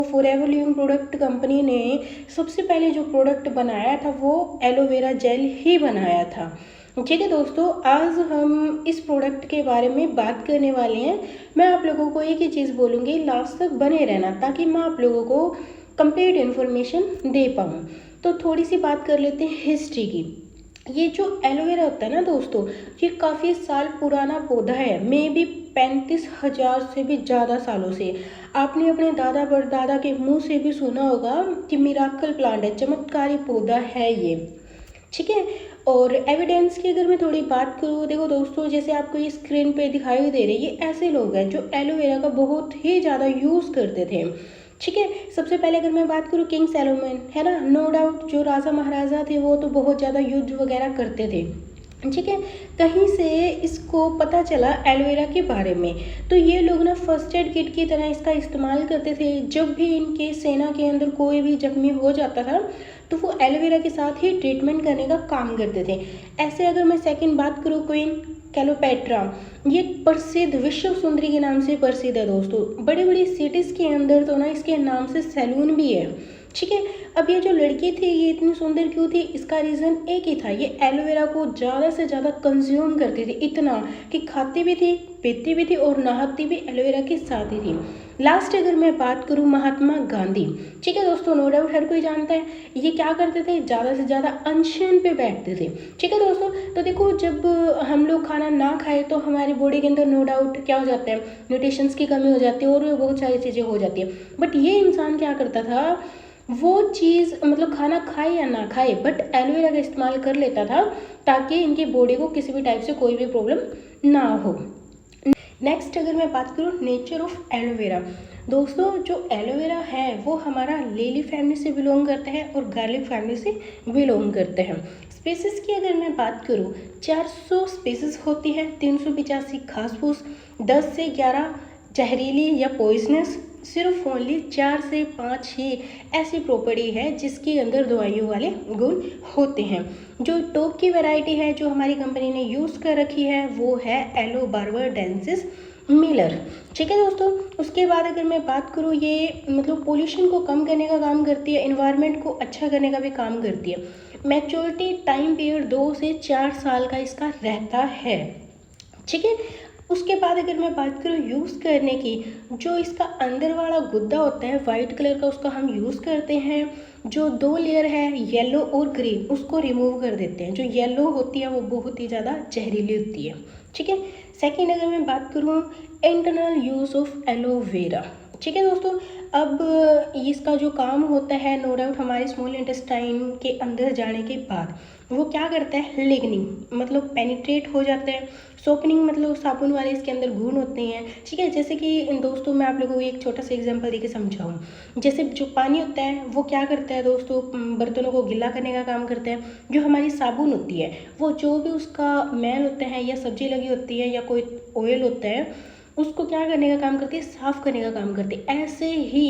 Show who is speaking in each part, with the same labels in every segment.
Speaker 1: Forever living product company ने सबसे पहले जो प्रोडक्ट बनाया था वो एलोवेरा जेल ही बनाया था। ठीक है दोस्तों, आज हम इस प्रोडक्ट के बारे में बात करने वाले हैं। मैं आप लोगों को एक ही चीज़ बोलूँगी, लास्ट तक बने रहना ताकि मैं आप लोगों को कंप्लीट इन्फॉर्मेशन दे पाऊँ। तो थोड़ी सी बात कर लेते हैं हिस्ट्री की। ये जो एलोवेरा होता है ना दोस्तों, ये काफ़ी साल पुराना पौधा है, मे बी 35,000 से भी ज़्यादा सालों से। आपने अपने दादा परदादा के मुंह से भी सुना होगा कि मिराकल प्लांट है, चमत्कारी पौधा है ये। ठीक है, और एविडेंस की अगर मैं थोड़ी बात करूँ, देखो दोस्तों, जैसे आपको ये स्क्रीन पे दिखाई दे रही है, ये ऐसे लोग हैं जो एलोवेरा का बहुत ही ज़्यादा यूज़ करते थे। ठीक है, सबसे पहले अगर मैं बात करूँ किंग सैलोमन, है ना, नो डाउट जो राजा महाराजा थे वो तो बहुत ज़्यादा युद्ध वगैरह करते थे। ठीक है, कहीं से इसको पता चला एलोवेरा के बारे में, तो ये लोग ना फर्स्ट एड किट की तरह इसका इस्तेमाल करते थे। जब भी इनके सेना के अंदर कोई भी जख्मी हो जाता था तो वो एलोवेरा के साथ ही ट्रीटमेंट करने का काम करते थे। ऐसे अगर मैं सेकंड बात करूँ, क्वीन क्लेओपेट्रा, ये प्रसिद्ध विश्व सुंदरी के नाम से प्रसिद्ध है दोस्तों। बड़ी बड़ी सिटीज़ के अंदर तो ना इसके नाम से सैलून भी है। ठीक है, अब ये जो लड़की थी ये इतनी सुंदर क्यों थी, इसका रीज़न एक ही था, ये एलोवेरा को ज़्यादा से ज़्यादा कंज्यूम करती थी, इतना कि खाती भी थी, पीती भी थी और नहाती भी एलोवेरा के साथ ही थी। लास्ट अगर मैं बात करूँ महात्मा गांधी, ठीक है दोस्तों, नो डाउट हर कोई जानता है ये क्या करते थे, ज़्यादा से ज़्यादा अनशन पे बैठते थे। ठीक है दोस्तों, तो देखो जब हम लोग खाना ना खाए तो हमारी बॉडी के अंदर नो डाउट क्या हो जाता है, न्यूट्रिशंस की कमी हो जाती है और बहुत सारी चीज़ें हो जाती है। बट ये इंसान क्या करता था, वो चीज़ मतलब खाना खाए या ना खाए बट एलोवेरा का इस्तेमाल कर लेता था ताकि इनकी बॉडी को किसी भी टाइप से कोई भी प्रॉब्लम ना हो। नेक्स्ट अगर मैं बात करूँ नेचर ऑफ एलोवेरा, दोस्तों जो एलोवेरा है वो हमारा लिली फैमिली से बिलोंग करता है और गार्लिक फैमिली से बिलोंग करते हैं। स्पीसीज की अगर मैं बात करूँ, 400 स्पीसीज होती है, 385 घास फूस, 10 से 11 जहरीली या पॉइजनस, सिर्फ ओनली 4 से 5 ही ऐसी प्रॉपर्टी है जिसके अंदर दवाइयों वाले गुण होते हैं। जो टॉप की वैरायटी है जो हमारी कंपनी ने यूज़ कर रखी है वो है एलोबार्बाडेंसिस मिलर। ठीक है दोस्तों, उसके बाद अगर मैं बात करूँ, ये मतलब पोल्यूशन को कम करने का काम करती है, इन्वायरमेंट को अच्छा करने का भी काम करती है। मैच्योरिटी टाइम पीरियड 2 से 4 साल का इसका रहता है। ठीक है, उसके बाद अगर मैं बात करूँ यूज़ करने की, जो इसका अंदर वाला गुद्दा होता है वाइट कलर का, उसका हम यूज़ करते हैं। जो 2 लेयर है येलो और ग्रीन, उसको रिमूव कर देते हैं। जो येलो होती है वो बहुत ही ज़्यादा जहरीली होती है। ठीक है, सेकंड अगर मैं बात करूँ इंटरनल यूज़ ऑफ एलोवेरा। ठीक है दोस्तों, अब इसका जो काम होता है नो डाउट हमारे स्मॉल इंटेस्टाइन के अंदर जाने के बाद वो क्या करता है, लिग्निंग मतलब पेनिट्रेट हो जाता है, सोपनिंग मतलब साबुन वाले इसके अंदर गुण होते हैं। ठीक है, जैसे कि दोस्तों मैं आप लोगों को एक छोटा सा एग्जांपल देके समझाऊँ। जैसे जो पानी होता है वो क्या करता है दोस्तों, बर्तनों को गीला करने का काम करता है। जो हमारी साबुन होती है वो जो भी उसका मैल होता है या सब्जी लगी होती है या कोई ऑयल होता है उसको क्या करने का काम करती है, साफ करने का काम करती है। ऐसे ही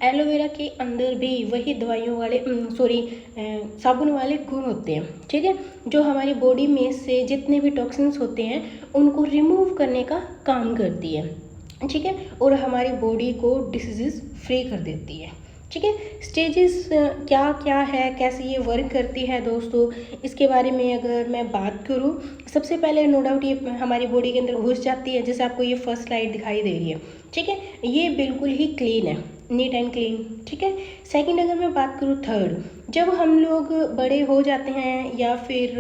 Speaker 1: एलोवेरा के अंदर भी वही दवाइयों वाले साबुन वाले गुण होते हैं। ठीक है, जो हमारी बॉडी में से जितने भी टॉक्सिन्स होते हैं उनको रिमूव करने का काम करती है। ठीक है, और हमारी बॉडी को डिसीज़ फ्री कर देती है। ठीक है, स्टेजेस क्या क्या है, कैसे ये वर्क करती है दोस्तों, इसके बारे में अगर मैं बात करूँ, सबसे पहले नो डाउट ये हमारी बॉडी के अंदर घुस जाती है। जैसे आपको ये फर्स्ट स्लाइड दिखाई दे रही है, ठीक है, ये बिल्कुल ही क्लीन है, नीट एंड क्लीन। ठीक है, सेकंड अगर मैं बात करूँ थर्ड, जब हम लोग बड़े हो जाते हैं या फिर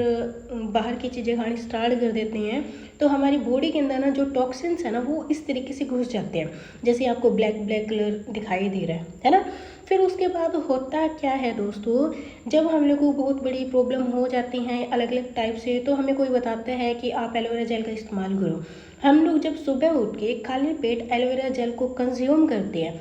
Speaker 1: बाहर की चीज़ें खानी स्टार्ट कर देते हैं तो हमारी बॉडी के अंदर ना जो टॉक्सिन्स है ना वो इस तरीके से घुस जाते हैं, जैसे आपको ब्लैक ब्लैक कलर दिखाई दे रहा है ना। फिर उसके बाद होता क्या है दोस्तों, जब हम लोग को बहुत बड़ी प्रॉब्लम हो जाती हैं अलग अलग टाइप से, तो हमें कोई बताता है कि आप एलोवेरा जेल का इस्तेमाल करो। हम लोग जब सुबह उठ के खाली पेट एलोवेरा जेल को कंज्यूम करते हैं,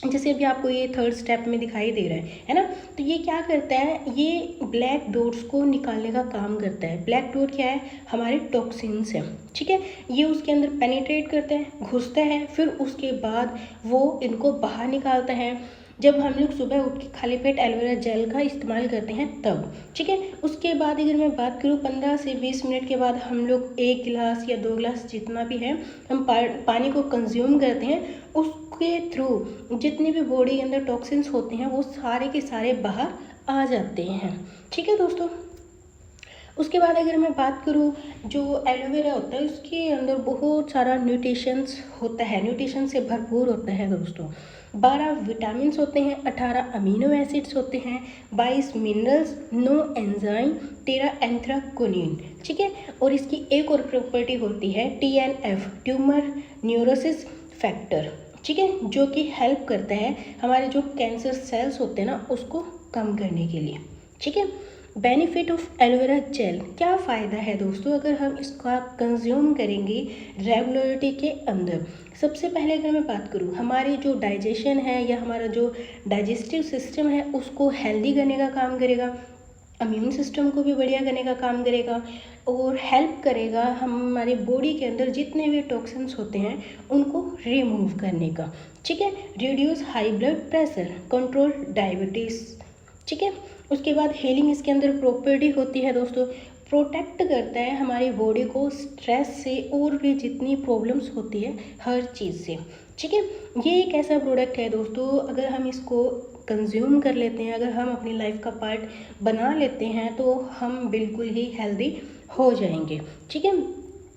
Speaker 1: जैसे अभी आपको ये थर्ड स्टेप में दिखाई दे रहा है ना, तो ये क्या करता है, ये ब्लैक डॉट्स को निकालने का काम करता है। ब्लैक डॉट क्या है, हमारे टॉक्सिन्स हैं। ठीक है, ये उसके अंदर पेनिट्रेट करता है, घुसता है, फिर उसके बाद वो इनको बाहर निकालता है। जब हम लोग सुबह उठ के खाली पेट एलोवेरा जेल का इस्तेमाल करते हैं तब, ठीक है। उसके बाद अगर मैं बात करूँ 15 से 20 मिनट के बाद हम लोग 1 गिलास या 2 गिलास जितना भी है हम पानी को कंज्यूम करते हैं, उसके थ्रू जितने भी बॉडी के अंदर टॉक्सिन्स होते हैं वो सारे के सारे बाहर आ जाते हैं, ठीक है दोस्तों। उसके बाद अगर मैं बात करूँ जो एलोवेरा होता है उसके अंदर बहुत सारा न्यूट्रिशंस होता है, न्यूट्रिशन से भरपूर होता है दोस्तों। 12 विटामिन्स होते हैं, 18 अमीनो एसिड्स होते हैं, 22 मिनरल्स, 9 एंजाइम, 13 एंथ्राकोनिन, ठीक है। और इसकी एक और प्रॉपर्टी होती है TNF, ट्यूमर न्यूरोसिस फैक्टर, ठीक है, जो कि हेल्प करता है हमारे जो कैंसर सेल्स होते हैं ना उसको कम करने के लिए, ठीक है। बेनिफिट ऑफ एलोवेरा जेल, क्या फ़ायदा है दोस्तों अगर हम इसका कंज्यूम करेंगे रेगुलरिटी के अंदर। सबसे पहले अगर मैं बात करूँ हमारी जो डाइजेशन है या हमारा जो डाइजेस्टिव सिस्टम है उसको हेल्दी करने का काम करेगा, इम्यून सिस्टम को भी बढ़िया करने का काम करेगा और हेल्प करेगा हमारे बॉडी के अंदर जितने भी टॉक्सिन्स होते हैं उनको रिमूव करने का, ठीक है। Reduce high blood pressure, control diabetes, ठीक है। उसके बाद हीलिंग इसके अंदर प्रॉपर्टी होती है दोस्तों, प्रोटेक्ट करता है हमारी बॉडी को स्ट्रेस से और भी जितनी प्रॉब्लम्स होती है हर चीज़ से, ठीक है। ये एक ऐसा प्रोडक्ट है दोस्तों अगर हम इसको कंज्यूम कर लेते हैं, अगर हम अपनी लाइफ का पार्ट बना लेते हैं तो हम बिल्कुल ही हेल्दी हो जाएंगे, ठीक है।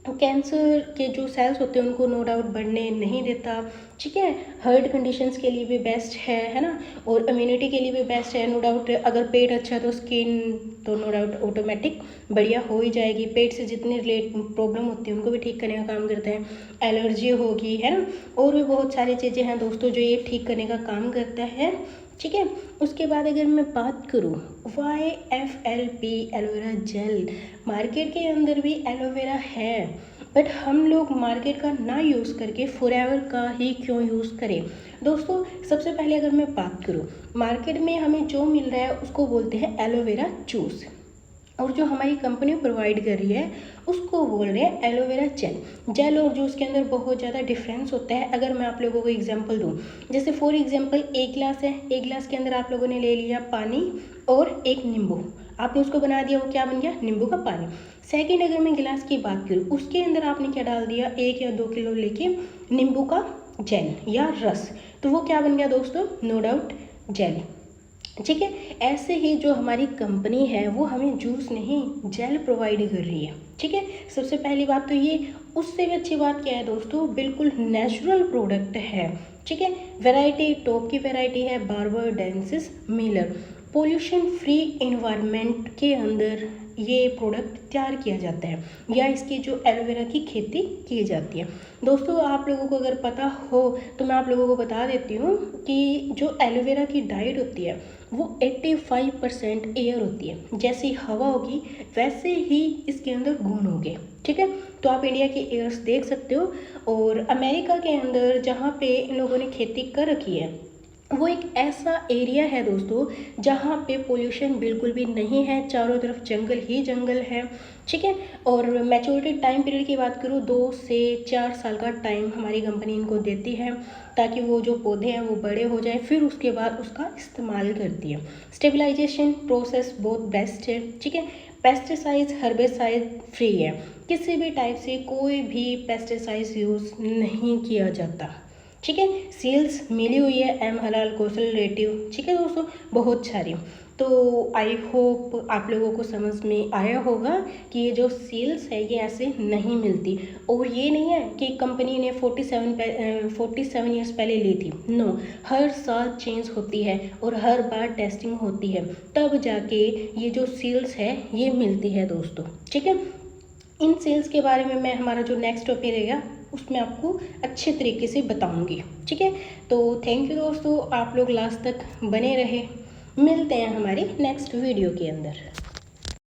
Speaker 1: कैंसर के जो सेल्स होते हैं उनको नो डाउट बढ़ने नहीं देता, ठीक है। हार्ट कंडीशंस के लिए भी बेस्ट है ना, और इम्यूनिटी के लिए भी बेस्ट है नो डाउट। अगर पेट अच्छा है तो स्किन तो नो डाउट ऑटोमेटिक बढ़िया हो ही जाएगी। पेट से जितनी रिलेट प्रॉब्लम होती है उनको भी ठीक करने का काम करते हैं, एलर्जी होगी है ना, और भी बहुत सारी चीज़ें हैं दोस्तों जो ये ठीक करने का काम करता है, ठीक है। उसके बाद अगर मैं बात करूँ YFLP एलोवेरा जेल, मार्केट के अंदर भी एलोवेरा है बट हम लोग मार्केट का ना यूज़ करके फॉरएवर का ही क्यों यूज़ करें दोस्तों। सबसे पहले अगर मैं बात करूँ मार्केट में हमें जो मिल रहा है उसको बोलते हैं एलोवेरा जूस, और जो हमारी कंपनी प्रोवाइड कर रही है उसको बोल रहे हैं एलोवेरा जेल और जूस के अंदर बहुत ज़्यादा डिफरेंस होता है। अगर मैं आप लोगों को एग्जांपल दूं, जैसे फॉर एग्जांपल 1 गिलास है, 1 गिलास के अंदर आप लोगों ने ले लिया पानी और एक नींबू, आपने उसको बना दिया, वो क्या बन गया, नींबू का पानी। सेकेंड अगर मैं गिलास की बात करूँ उसके अंदर आपने क्या डाल दिया, 1 या 2 किलो लेके नींबू का जेल या रस, तो वो क्या बन गया दोस्तों, नो डाउट जेल, ठीक है। ऐसे ही जो हमारी कंपनी है वो हमें जूस नहीं जेल प्रोवाइड कर रही है, ठीक है। सबसे पहली बात तो ये, उससे भी अच्छी बात क्या है दोस्तों, बिल्कुल नेचुरल प्रोडक्ट है, ठीक है। वैरायटी टॉप की वैरायटी है barbadensis Miller, pollution free environment के अंदर ये प्रोडक्ट तैयार किया जाता है या इसकी जो एलोवेरा की खेती की जाती है। दोस्तों आप लोगों को अगर पता हो तो मैं आप लोगों को बता देती हूँ कि जो एलोवेरा की डाइट होती है वो 85% एयर होती है, जैसी हवा होगी वैसे ही इसके अंदर गुण होंगे, ठीक है। तो आप इंडिया के एयर्स देख सकते हो, और अमेरिका के अंदर जहाँ पे इन लोगों ने खेती कर रखी है वो एक ऐसा एरिया है दोस्तों जहाँ पे पोल्यूशन बिल्कुल भी नहीं है, चारों तरफ जंगल ही जंगल है, ठीक है। और मैच्योरिटी टाइम पीरियड की बात करूँ 2 से 4 साल का टाइम हमारी कंपनी इनको देती है ताकि वो जो पौधे हैं वो बड़े हो जाए, फिर उसके बाद उसका इस्तेमाल करती है। स्टेबलाइजेशन प्रोसेस बहुत बेस्ट है, ठीक है। पेस्टिसाइड हर्बिसाइड फ्री है, किसी भी टाइप से कोई भी पेस्टिसाइड यूज़ नहीं किया जाता, ठीक है। सील्स मिली हुई है एम हलाल कौशल रेटिव, ठीक है दोस्तों, बहुत सारी। तो आई होप आप लोगों को समझ में आया होगा कि ये जो सील्स है ये ऐसे नहीं मिलती, और ये नहीं है कि कंपनी ने 47 ईयर्स पहले ली थी, नो, हर साल चेंज होती है और हर बार टेस्टिंग होती है तब जाके ये जो सील्स है ये मिलती है दोस्तों, ठीक है। इन सेल्स के बारे में मैं हमारा जो नेक्स्ट टॉपिक रहेगा उसमें आपको अच्छे तरीके से बताऊंगी, ठीक है। तो थैंक यू दोस्तों, आप लोग लास्ट तक बने रहे, मिलते हैं हमारे नेक्स्ट वीडियो के अंदर।